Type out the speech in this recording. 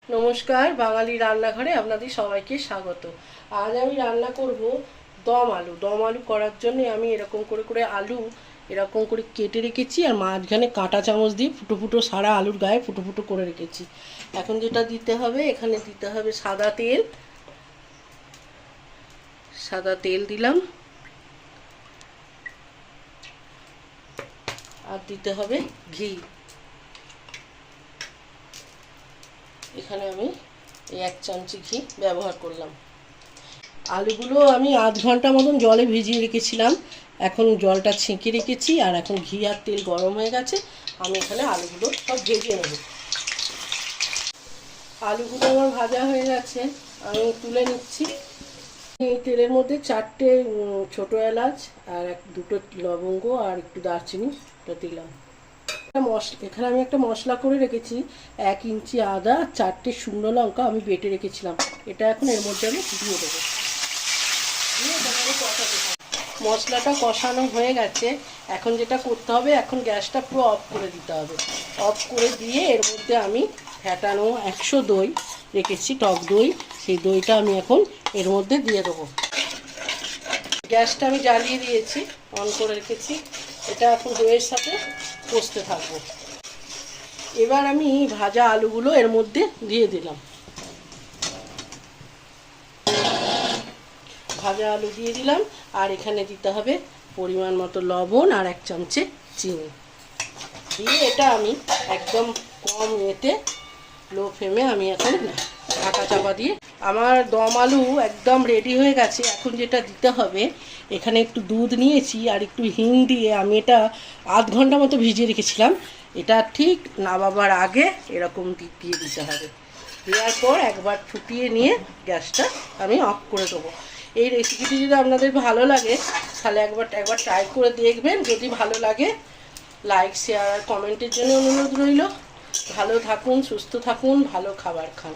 নমস্কার, বাঙালি রান্নাঘরে আপনাদের সবাইকে স্বাগত। আজ আমি রান্না করব দম আলু। দম আলু করার জন্য আমি এরকম করে করে আলু এরকম করে কেটে রেখেছি, আর মাঝখানে কাঁটা চামচ দিয়ে ফুটো ফুটো সারা আলুর গায়ে ফুটো ফুটো করে রেখেছি। এখন যেটা দিতে হবে, এখানে দিতে হবে সাদা তেল। সাদা তেল দিলাম, আর দিতে হবে ঘি। এখানে আমি এই 1 চামচি ঘি ব্যবহার করলাম। আলুগুলো আমি আধ ঘন্টা মতন জলে ভিজিয়ে রেখেছিলাম। এখন জলটা ছেঁকে রেখেছি, আর এখন ঘি আর তেল গরম হয়ে গেছে। আমি এখানে আলুগুলো সব ভেজে নেব। আলুগুলো আমার ভাজা হয়ে গেছে, আমি তুলে নিচ্ছি। এই তেলের মধ্যে 4টে ছোটো এলাচ আর দুটো লবঙ্গ আর একটু দারচিনি দিলাম। এখানে আমি একটা মশলা করে রেখেছি। 1 ইঞ্চি আদা, 4টে শুকনো লঙ্কা আমি বেটে রেখেছিলাম। এটা এখন এর মধ্যে আমি দিয়ে দেবো। মশলাটা কষানো হয়ে গেছে। এখন যেটা করতে হবে, এখন গ্যাসটা পুরো অফ করে দিতে হবে। অফ করে দিয়ে এর মধ্যে আমি ফ্যাটানো 100 দই রেখেছি, টক দই। সেই দইটা আমি এখন এর মধ্যে দিয়ে দেবো। গ্যাসটা আমি জ্বালিয়ে দিয়েছি, অন করে রেখেছি। এটা এখন দইয়ের সাথে কষতে থাকবো। এবার আমি ভাজা আলুগুলো এর মধ্যে দিয়ে দিলাম। ভাজা আলু দিয়ে দিলাম, আর এখানে দিতে হবে পরিমাণ মতো লবণ আর 1 চামচে চিনি দিয়ে এটা আমি একদম কম এতে লো ফ্লেমে আমি এখন ঢাকা চাপা দিয়ে, আমার দম আলু একদম রেডি হয়ে গেছে। এখন যেটা দিতে হবে, এখানে একটু দুধ নিয়েছি আর একটু হিং দিয়ে আমি এটা আধ ঘন্টা মতো ভিজিয়ে রেখেছিলাম। এটা ঠিক নামাবার আগে এরকম দিয়ে দিতে হবে। দেওয়ার পর একবার ফুটিয়ে নিয়ে গ্যাসটা আমি অফ করে দেবো। এই রেসিপিটি যদি আপনাদের ভালো লাগে, তাহলে একবার ট্রাই করে দেখবেন। যদি ভালো লাগে, লাইক, শেয়ার আর কমেন্টের জন্য অনুরোধ রইল। ভালো থাকুন, সুস্থ থাকুন, ভালো খাবার খান।